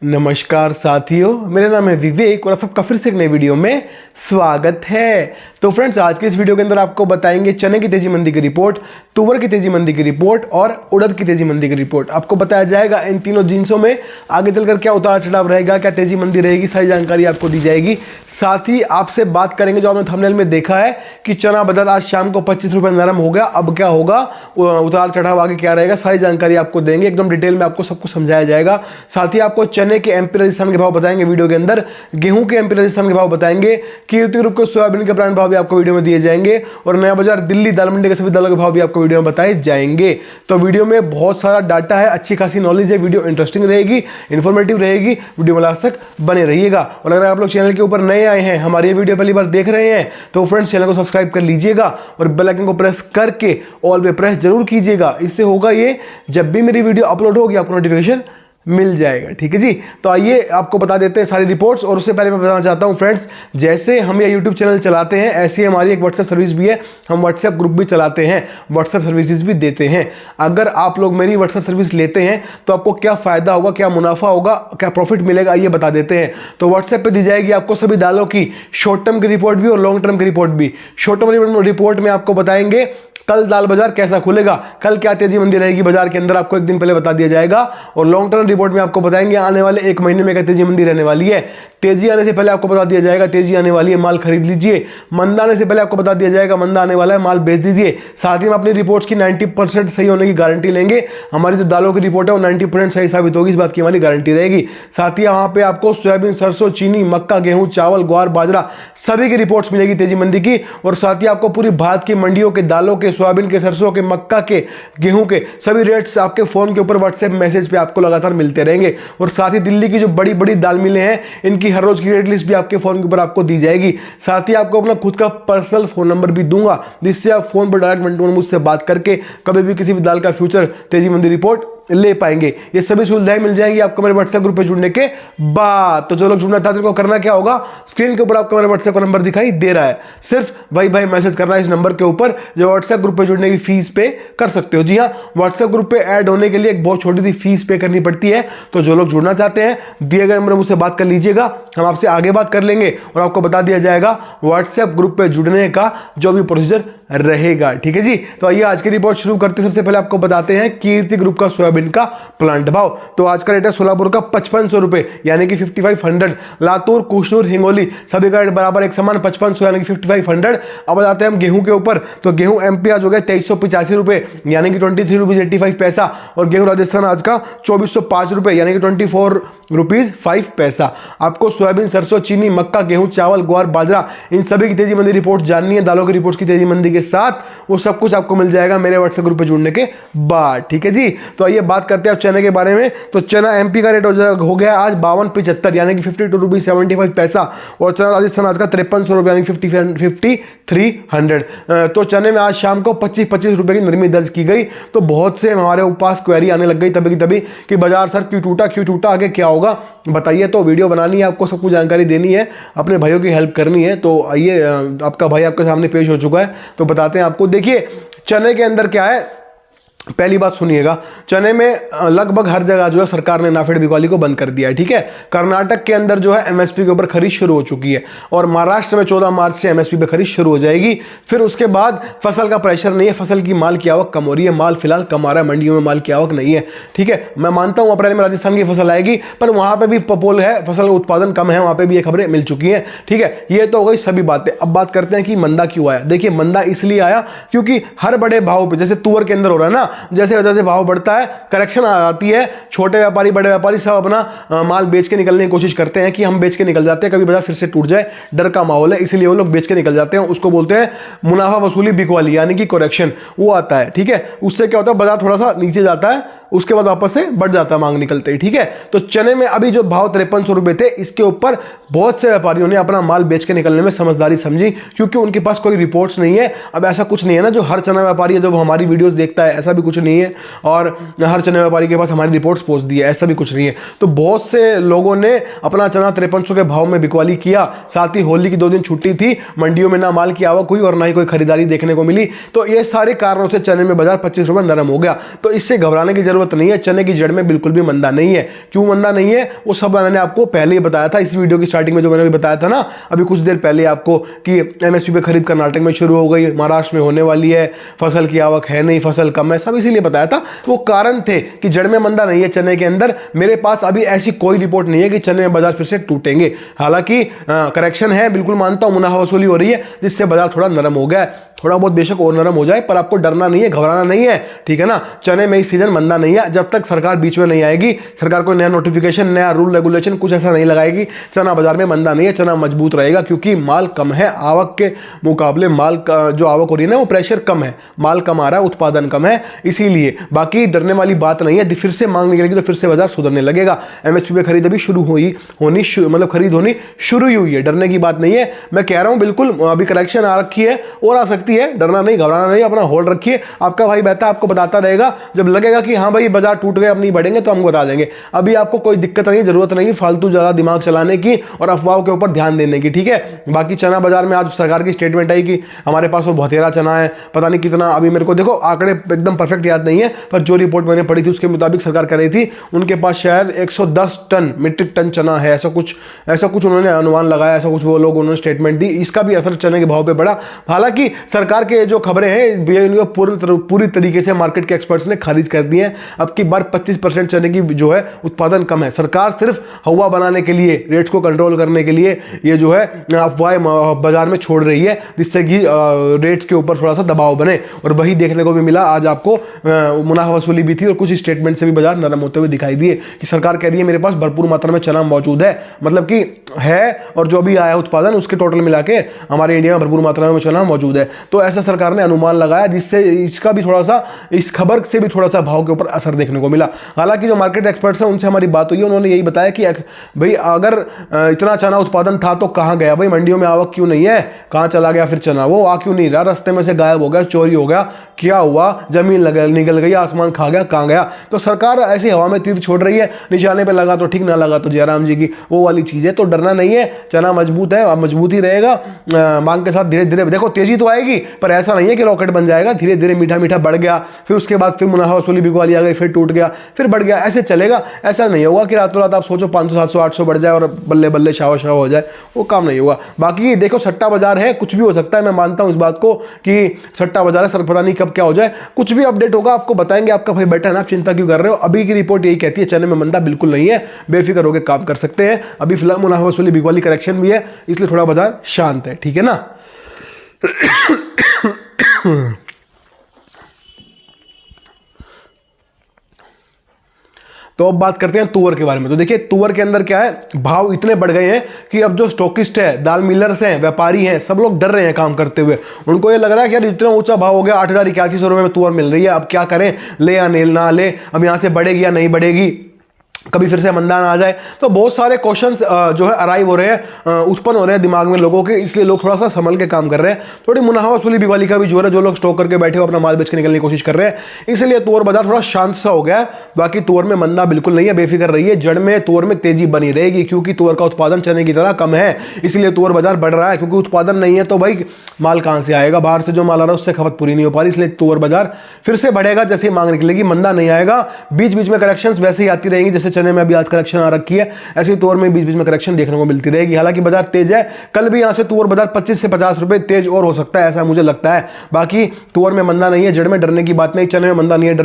नमस्कार साथियों, मेरा नाम है विवेक और आप सबका फिर से एक नई वीडियो में स्वागत है। तो फ्रेंड्स, आज के इस वीडियो के अंदर आपको बताएंगे चने की तेजी मंदी की रिपोर्ट, तुवर की तेजी मंदी की रिपोर्ट और उड़द की तेजी मंदी की रिपोर्ट। आपको बताया जाएगा इन तीनों जिन्सों में आगे चलकर क्या उतार चढ़ाव रहेगा, क्या तेजी मंदी रहेगी, सारी जानकारी आपको दी जाएगी। साथ ही आपसे बात करेंगे, जो आपने थंबनेल में देखा है कि चना बाजार आज शाम को 25 रुपये नरम हो गया, अब क्या होगा, उतार चढ़ाव आगे क्या रहेगा, सारी जानकारी आपको देंगे। एकदम डिटेल में आपको सब कुछ समझाया जाएगा। साथ ही आपको चने के एमपी राजस्थान के भाव बताएंगे वीडियो के अंदर, गेहूं के एमपी राजस्थान के भाव बताएंगे, कीर्ति ग्रुप के सोयाबीन के ब्रांड भाव भी आपको वीडियो में दिए जाएंगे और नया बाजार दिल्ली दाल मंडी के सभी दालों के भाव भी आपको वीडियो में बताए जाएंगे। तो वीडियो में बहुत सारा डाटा है, अच्छी खासी नॉलेज है, वीडियो इंटरेस्टिंग रहेगी, इंफॉर्मेटिव रहेगी, वीडियो में लास्ट तक बने रहिएगा। और अगर आप लोग चैनल के ऊपर नए आए हैं, हमारी वीडियो पहली बार देख रहे हैं, तो फ्रेंड्स चैनल को सब्सक्राइब कर लीजिएगा और बेल आइकन को प्रेस करके ऑल पे प्रेस जरूर कीजिएगा। इससे होगा ये, जब भी मेरी वीडियो अपलोड होगी आपको नोटिफिकेशन मिल जाएगा। ठीक है जी। तो आइए आपको बता देते हैं सारी रिपोर्ट्स। और उससे पहले मैं बताना चाहता हूं फ्रेंड्स, जैसे हम ये यूट्यूब चैनल चलाते हैं, ऐसी हमारी एक व्हाट्सएप सर्विस भी है। हम व्हाट्सएप ग्रुप भी चलाते हैं, व्हाट्सएप सर्विसेज भी देते हैं। अगर आप लोग मेरी व्हाट्सएप सर्विस लेते हैं तो आपको क्या फायदा होगा, क्या मुनाफा होगा, क्या प्रॉफिट मिलेगा, ये बता देते हैं। तो व्हाट्सएप पर दी जाएगी आपको सभी दालों की शॉर्ट टर्म की रिपोर्ट भी और लॉन्ग टर्म की रिपोर्ट भी। शॉर्ट टर्म रिपोर्ट में आपको बताएंगे कल दाल बाजार कैसा खुलेगा, कल क्या तेजी मंदी रहेगी बाजार के अंदर, आपको एक दिन पहले बता दिया जाएगा। और लॉन्ग टर्म रिपोर्ट में आपको बताएंगे आने वाले एक महीने में क्या तेजी मंदी रहने वाली है। तेजी आने से पहले आपको बता दिया जाएगा तेजी आने वाली है, माल खरीद लीजिए। मंदा आने से पहले आपको बता दिया जाएगा मंदा आने वाला है, माल बेच दीजिए। साथ ही हम अपनी रिपोर्ट्स की 90% सही होने की गारंटी लेंगे। हमारी जो दालों की रिपोर्ट है वो 90% सही साबित होगी, इस बात की हमारी गारंटी रहेगी। साथ ही वहां पे आपको सोयाबीन, सरसों, चीनी, मक्का, गेहूं, चावल, ग्वार, बाजरा सभी की रिपोर्ट्स मिलेगी तेजी मंदी की। और साथ ही आपको पूरी भारत की मंडियों के दालों के, सोयाबीन के, सरसों के, मक्का के, गेहूं के सभी रेट्स आपके फोन के ऊपर व्हाट्सएप मैसेज पे आपको लगातार मिलते रहेंगे। और साथ ही दिल्ली की जो बड़ी बड़ी दाल मिलें हैं, इनकी हर रोज की रेट लिस्ट भी आपके फोन के ऊपर आपको दी जाएगी। साथ ही आपको अपना खुद का पर्सनल फोन नंबर भी दूंगा, जिससे आप फोन पर डायरेक्ट वन टू वन मुझसे बात करके कभी भी किसी भी दाल का फ्यूचर तेजी मंदी रिपोर्ट ले पाएंगे। ये सभी सुविधाएं मिल जाएंगी आपको मेरे व्हाट्सएप ग्रुप पे जुड़ने के बाद। तो जो लोग जुड़ना चाहते हैं उनको करना क्या होगा, स्क्रीन के ऊपर आपको मेरे व्हाट्सएप का नंबर दिखाई दे रहा है, सिर्फ भाई मैसेज करना है इस नंबर के ऊपर, जो व्हाट्सएप ग्रुप पे जुड़ने की फीस पे कर सकते हो। जी हाँ, व्हाट्सएप ग्रुप पे ऐड होने के लिए एक बहुत छोटी सी फीस पे करनी पड़ती है। तो जो लोग जुड़ना चाहते हैं, दिए गए नंबर मुझसे बात कर लीजिएगा, हम आपसे आगे बात कर लेंगे और आपको बता दिया जाएगा व्हाट्सएप ग्रुप पे जुड़ने का जो भी प्रोसीजर रहेगा। ठीक है जी। तो आइए आज की रिपोर्ट शुरू करते हैं। सबसे पहले आपको बताते हैं कीर्ति ग्रुप का सोयाबीन का प्लांट भाव। तो आज का रेट है सोलापुर का 5500 रुपए यानी कि 5500। लातूर, कुशनूर, हिंगोली सभी का रेट बराबर एक समान 5500 यानी कि 5500। अब बताते हैं हम गेहूं के ऊपर। तो गेहूं एमपी आज हो गया 2385 रुपए यानी कि 23 रुपीज 85 पैसा। और गेहूं राजस्थान आज का 2405 रुपए यानी कि 24 रुपीज 5 पैसा। आपको सोयाबीन, सरसों, चीनी, मक्का, गेहूं, चावल, ग्वार, बाजरा इन सभी की तेजी मंदी रिपोर्ट जाननी है, दालों की रिपोर्ट की तेजी मंदी के साथ, वो सब कुछ आपको मिल जाएगा मेरे व्हाट्सएप ग्रुप पे जुड़ने के बाद। ठीक है जी। तो आइए बात करते हैं आप चने के बारे में। तो चना एमपी का रेट हो गया आज 5275 यानी कि 52 रुपीज 75 पैसा। और चना राजस्थान आज का 5300 रुपये यानी 5300। तो चने में आज शाम को 25 रुपए की नरमी दर्ज की गई। तो बहुत से हमारे पास क्वेरी आने लग गई तभी कि बाजार सर क्यों टूटा, आगे क्या होगा बताइए। तो वीडियो बनानी है, आपको सब कुछ जानकारी देनी है, अपने भाइयों की हेल्प करनी है। तो आइए, आपका भाई आपके सामने पेश हो चुका है, तो बताते हैं आपको। देखिए चने के अंदर क्या है, पहली बात सुनिएगा, चने में लगभग हर जगह जो है सरकार ने नाफेड बिकवाली को बंद कर दिया है। ठीक है। कर्नाटक के अंदर जो है एमएसपी के ऊपर खरीद शुरू हो चुकी है और महाराष्ट्र में 14 मार्च से एमएसपी पे खरीद शुरू हो जाएगी। फिर उसके बाद फसल का प्रेशर नहीं है, फसल की माल की आवक कम हो रही है, माल फिलहाल कम आ रहा है, मंडियों में माल की आवक नहीं है। ठीक है। मैं मानता हूं अप्रैल में राजस्थान की फसल आएगी, पर वहां पर भी पपोल है, फसल उत्पादन कम है, वहां पर भी ये खबरें मिल चुकी हैं। ठीक है। ये तो हो गई सभी बातें। अब बात करते हैं कि मंदा क्यों आया। देखिए मंदा इसलिए आया क्योंकि हर बड़े भाव पे, जैसे तुअर के अंदर हो रहा है ना, जैसे भाव बढ़ता है, करेक्शन आ जाती है, छोटे व्यापारी बड़े व्यापारी सब अपना माल बेच के निकलने की कोशिश करते हैं कि हम बेच के निकल जाते हैं, कभी बाजार फिर से टूट जाए, डर का माहौल है, इसलिए वो लोग बेच के निकल जाते हैं। उसको बोलते हैं मुनाफा वसूली बिकवाली यानी कि करेक्शन, वो आता है। ठीक है। उससे क्या होता है, बाजार थोड़ा सा नीचे जाता है, उसके बाद वापस से बढ़ जाता है मांग निकलते ही। ठीक है। तो चने में अभी जो भाव 5300 रुपए थे, इसके ऊपर बहुत से व्यापारियों ने अपना माल बेच के निकलने में समझदारी समझी, क्योंकि उनके पास कोई रिपोर्ट्स नहीं है। अब ऐसा कुछ नहीं है ना जो हर चना व्यापारी है जो हमारी वीडियोस देखता है, ऐसा भी कुछ नहीं है, और हर चने व्यापारी के पास हमारी रिपोर्ट्स पहुंच दी है, ऐसा भी कुछ नहीं है। तो बहुत से लोगों ने अपना चना 5300 के भाव में बिकवाली किया। साथ ही होली की 2 दिन छुट्टी थी, मंडियों में ना माल की आवक हुई और ना ही कोई खरीदारी देखने को मिली। तो ये सारे कारणों से चने में बाजार 25 रुपये नरम हो गया। तो इससे घबराने की जरूरत नहीं है, चने की जड़ में बिल्कुल भी मंदा नहीं है। क्यों मंदा नहीं है वो सब मैंने आपको पहले ही बताया था, इस वीडियो की स्टार्टिंग में जो मैंने बताया था ना अभी कुछ देर पहले आपको, कि एमएसपी पे खरीद कर्नाटक में शुरू हो गई, महाराष्ट्र में होने वाली है, फसल की आवक है नहीं, फसल कम है, सब इसीलिए बताया था। वो कारण थे कि जड़ में मंदा नहीं है चने के अंदर। मेरे पास अभी ऐसी कोई रिपोर्ट नहीं है कि चने में बाजार फिर से टूटेंगे। हालांकि करेक्शन है, बिल्कुल मानता हूं, मुनाफा वसूली हो रही है जिससे बाजार थोड़ा नरम हो गया है। थोड़ा बहुत बेशक और नरम हो जाए, पर आपको डरना नहीं है, घबराना नहीं है, ठीक है ना। चने में इस सीजन मंदा नहीं है, जब तक सरकार बीच में नहीं आएगी, सरकार कोई नया नोटिफिकेशन, नया रूल रेगुलेशन कुछ ऐसा नहीं लगाएगी, चना बाजार में मंदा नहीं है, चना मजबूत रहेगा। क्योंकि माल कम है, आवक के मुकाबले माल का जो आवक हो रही है ना वो प्रेशर कम है, माल कम आ रहा है, उत्पादन कम है, इसीलिए। बाकी डरने वाली बात नहीं है, फिर से मांग निकलेगी तो फिर से बाजार सुधरने लगेगा। एमएसपी पे खरीद अभी शुरू मतलब खरीद होनी शुरू ही हुई है, डरने की बात नहीं है। मैं कह रहा हूं बिल्कुल अभी करेक्शन आ रखी है और आ सकती है, डरना नहीं, घबराना नहीं, अपना होल्ड रखिए। आपका भाई बहता आपको बताता रहेगा, जब लगेगा कि हाँ भाई बाजार टूट गए, अब नहीं बढ़ेंगे तो हम बता देंगे। अभी आपको कोई दिक्कत नहीं, जरूरत नहीं फालतू ज्यादा दिमाग चलाने की और अफवाहों के ऊपर ध्यान देने की, ठीक है। बाकी चना बाजार में आज सरकार की स्टेटमेंट आई कि हमारे पास वो बथेरा चना है, पता नहीं कितना, अभी मेरे को देखो आंकड़े एकदम परफेक्ट याद नहीं है, पर जो रिपोर्ट मैंने पढ़ी थी उसके मुताबिक सरकार कह रही थी उनके पास शायद 110 टन मीट्रिक टन चना है, ऐसा कुछ उन्होंने अनुमान लगाया, ऐसा कुछ वो लोग उन्होंने स्टेटमेंट दी। इसका भी असर चने के भाव पे पड़ा। हालांकि सरकार के जो खबरें हैं पूरी तरीके से मार्केट के एक्सपर्ट्स ने खारिज कर दी हैं। अब की बार 25% चने की जो है उत्पादन कम है, सरकार सिर्फ हवा बनाने के लिए, रेट्स को कंट्रोल करने के लिए ये जो है अफवाह बाजार में छोड़ रही है, जिससे कि रेट्स के ऊपर थोड़ा सा दबाव बने। और वही देखने को भी मिला, आज आपको मुनाफा वसूली भी थी और कुछ स्टेटमेंट से भी बाजार नरम होते हुए दिखाई दिए कि सरकार कह रही है मेरे पास भरपूर मात्रा में चना मौजूद है, मतलब कि है, और जो भी आया है उत्पादन उसके टोटल मिला के हमारे इंडिया में भरपूर मात्रा में चना मौजूद है। तो ऐसा सरकार ने अनुमान लगाया, जिससे इसका भी थोड़ा सा, इस खबर से भी थोड़ा सा भाव के ऊपर असर देखने को मिला। हालांकि जो मार्केट एक्सपर्ट्स हैं उनसे हमारी बात हुई है, उन्होंने यही बताया कि भाई अगर इतना चना उत्पादन था तो कहाँ गया भाई, मंडियों में आवक क्यों नहीं है, कहाँ चला गया फिर चना, वो आ क्यों नहीं रहा, रास्ते में से गायब हो गया, चोरी हो गया, क्या हुआ, जमीन निकल गई, आसमान खा गया, कहाँ गया। तो सरकार ऐसी हवा में तीर छोड़ रही है, निशाने पे लगा तो ठीक, ना लगा तो जयराम जी की, वो वाली चीज है। तो डरना नहीं है, चना मजबूत है, मजबूत ही रहेगा। मांग के साथ धीरे धीरे देखो तेजी तो आएगी, पर ऐसा नहीं है कि रॉकेट बन जाएगा, धीरे धीरे मीठा मीठा बढ़ गया, फिर उसके बाद फिर मुनाफा वसूली बिकवाली आ गई, फिर टूट गया, फिर बढ़ गया, ऐसे चलेगा। ऐसा नहीं होगा कि रातों रात आप सोचो 500 700 800 बढ़ जाए और बल्ले बल्ले शाव शाव हो जाए, वो काम नहीं होगा। बाकी देखो सट्टा बाजार है, कुछ भी हो सकता है, मैं मानता हूं इस बात को कि सट्टा बाजार है, सर पता नहीं कब क्या हो जाए, कुछ भी अपडेट होगा आपको बताएंगे। आपका भाई बैठा है ना, आप चिंता क्यों कर रहे हो। अभी की रिपोर्ट यही कहती है चने में मंदा बिल्कुल नहीं है, बेफिक्र होकर काम कर सकते हैं। अभी फिलहाल मुनाफा वसूली बिकवाली करेक्शन भी है, इसलिए थोड़ा बाजार शांत है, ठीक है ना। तो अब बात करते हैं तुअर के बारे में। तो देखिए तुअर के अंदर क्या है, भाव इतने बढ़ गए हैं कि अब जो स्टॉकिस्ट है, दाल मिलर्स हैं, व्यापारी हैं, सब लोग डर रहे हैं काम करते हुए। उनको ये लग रहा है कि यार इतना ऊंचा भाव हो गया, 8,81 रुपये में तुअर मिल रही है, अब क्या करें, ले या ना ले, अब यहाँ से बढ़ेगी या नहीं बढ़ेगी, कभी फिर से मंदा ना आ जाए। तो बहुत सारे क्वेश्चंस जो है अराइव हो रहे हैं, उत्पन्न हो रहे हैं दिमाग में लोगों के, इसलिए लोग थोड़ा सा संभल के काम कर रहे हैं। थोड़ी मुनाफा वसूली बिकवाली का भी जोर है, जो लोग स्टॉक करके बैठे हो अपना माल बेच के निकलने की कोशिश कर रहे हैं, इसलिए तुअर बाजार थोड़ा शांत सा हो गया है। बाकी तुअर में मंदा बिल्कुल नहीं है, बेफिक्र रहिए, जड़ में तुअर में तेजी बनी रहेगी, क्योंकि तुअर का उत्पादन चने की तरह कम है, इसलिए तुअर बाजार बढ़ रहा है। क्योंकि उत्पादन नहीं है तो भाई माल कहां से आएगा, बाहर से जो माल आ रहा है उससे खपत पूरी नहीं हो पा रही, इसलिए तुअर बाजार फिर से बढ़ेगा जैसे ही मांग निकलेगी, मंदा नहीं आएगा। बीच बीच में करेक्शंस वैसे ही आती रहेंगी, जैसे चने में अभी आज करेक्शन आ रखी है, ऐसे ही तुअर में बीच बीच में करेक्शन देखने को मिलती रहेगी। हालांकि बाजार तेज है, कल भी यहां से तुअर बाजार 25 से 50 रुपए तेज और हो सकता है, ऐसा मुझे लगता है। बाकी तुअर में मंदा नहीं है, जड़ में डरने की बात नहीं, चने में मंदा नहीं है,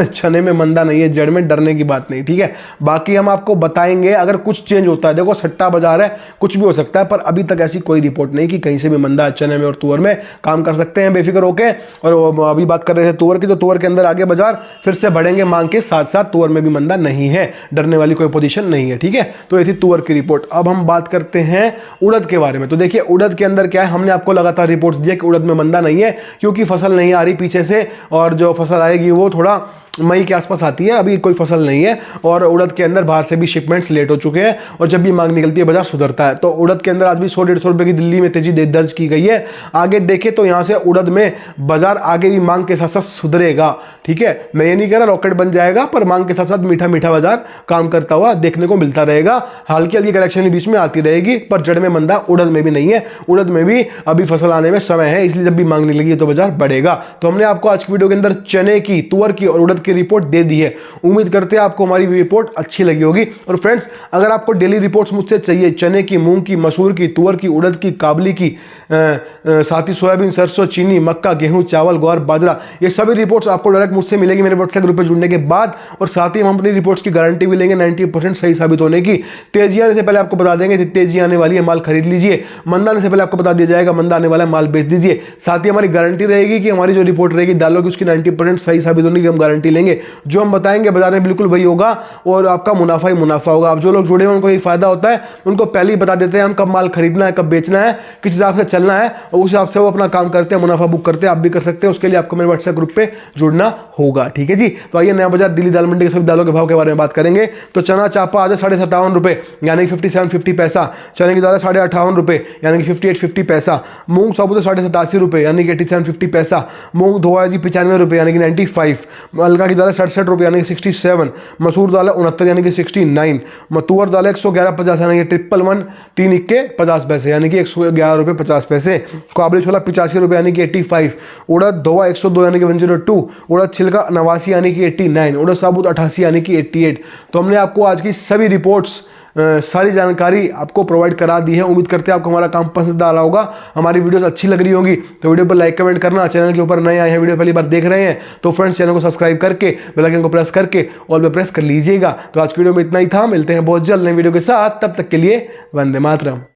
चने में मंदा नहीं है, जड़ में डरने की बात नहीं, ठीक है। बाकी हम आपको बताएंगे अगर कुछ चेंज होता है, देखो सट्टा बाजार है, कुछ भी हो सकता है, पर अभी तक ऐसी कोई रिपोर्ट नहीं कि कहीं से भी मंदा चने में और तुअर में, काम कर सकते हैं बेफिक्र होके। और अभी बात कर रहे थे तुअर की, तो तुअर के अंदर आगे बाजार फिर से बढ़ेंगे मांग के साथ साथ, तुअर में भी मंदा नहीं है, डरने वाली कोई पोजीशन नहीं है, ठीक है। तो ये थी तुअर की रिपोर्ट। अब हम बात करते हैं उड़द के बारे में। तो देखिए उड़द के अंदर क्या है, हमने आपको लगातार रिपोर्ट्स दी कि उड़द में मंदा नहीं है, क्योंकि फसल नहीं आ रही पीछे से, और जो फसल आएगी वो थोड़ा मई के आसपास आती है, अभी कोई फसल नहीं है। और उड़द के अंदर बाहर से भी शिपमेंट्स लेट हो चुके हैं और जब भी मांग निकलती है बाजार सुधरता है। तो उड़द के अंदर आज भी 100-150 रुपए की दिल्ली में तेजी दर्ज की गई है। आगे देखें तो यहाँ से उड़द में बाजार आगे भी मांग के साथ साथ सुधरेगा। ठीक है, मैं ये नहीं कह रहा रॉकेट बन जाएगा, पर मांग के साथ साथ मीठा मीठा बाजार काम करता हुआ देखने को मिलता रहेगा। हल्की हल्की करेक्शन बीच में आती रहेगी, पर जड़ में मंदा उड़द में भी नहीं है। उड़द में भी अभी फसल आने में समय है, इसलिए जब भी मांग निकलेगी तो बाजार बढ़ेगा। तो हमने आपको आज की वीडियो के अंदर चने की, तुअर की और उड़द की रिपोर्ट दे दी है। उम्मीद करते हैं आपको हमारी रिपोर्ट अच्छी लगी होगी। और फ्रेंड्स, अगर आपको डेली रिपोर्ट्स मुझसे चाहिए, चने की, मूंग की, मसूर की, तुअर की, उड़द की, काबली की, साथ ही सोयाबीन, सरसों, चीनी, मक्का, गेहूं, चावल, ग्वार, बाजरा, ये सभी रिपोर्ट्स आपको डायरेक्ट मुझसे मिलेगी मेरे व्हाट्सएप ग्रुप पे जुड़ने के बाद। और साथ ही हम अपनी रिपोर्ट्स की गारंटी भी लेंगे 90% सही साबित होने की। तेजी आने से पहले आपको बता देंगे तेजी आने वाली है, माल खरीद लीजिए। मंदा आने से पहले आपको बता दिया जाएगा मंदा आने वाला है, माल बेच दीजिए। साथ ही हमारी गारंटी रहेगी कि हमारी जो रिपोर्ट रहेगी दालों की, उसकी 90% सही साबित होने की हम गारंटी लेंगे। जो हम बताएंगे बाजार में बिल्कुल वही होगा और आपका मुनाफा ही मुनाफा होगा। आप जो लोग जुड़े हैं उनको यही फायदा होता है, उनको पहले ही बता देते हैं हम कब माल खरीदना है, कब बेचना है, किस हिसाब से चलना है, और उस हिसाब से वो अपना काम करते हैं, मुनाफा बुक करते हैं। आप भी कर सकते हैं, उसके लिए आपको मेरे व्हाट्सएप ग्रुप पे जुड़ना होगा। ठीक है जी, तो आइए नया बाजार दिल्ली दाल मंडी के सभी दालों के भाव के बारे में बात करेंगे। तो चना चापा आज 57.5 रुपए यानी कि 57.50 पैसा। चने की दाल 58.5 रुपए यानी कि 58.50 पैसा। मूंग साबुत 87.5 रुपए यानी कि 87.50 पैसा। मूंग धोआ जी 95 रुपए यानी कि 95। मलका की दाल 67 रुपए यानी कि 67। मसूर दाल 69 यानी कि 69। तुअर दाल 111.50 यानी कि 111। 3 इक्के 50 पैसे यानी कि 111 रुपए 50 पैसे। काबली छोला 85 रुपए यानी कि 85। उड़द धोआ 102 यानी कि 102। उड़द छिलका 89 यानी कि 89। उड़द साबुत 88 यानी कि 88। तो हमने आपको आज की सभी रिपोर्ट्स, सारी जानकारी आपको प्रोवाइड करा दी है। उम्मीद करते हैं आपको हमारा काम पसंद आ रहा होगा, हमारी वीडियोस अच्छी लग रही होंगी। तो वीडियो पर लाइक कमेंट करना, चैनल के ऊपर नए आए हैं, वीडियो पहली बार देख रहे हैं तो फ्रेंड्स चैनल को सब्सक्राइब करके बेल आइकन को प्रेस करके ऑल पे प्रेस कर लीजिएगा। तो आज की वीडियो में इतना ही था, मिलते हैं बहुत जल्द नई वीडियो के साथ, तब तक के लिए वंदे मातरम।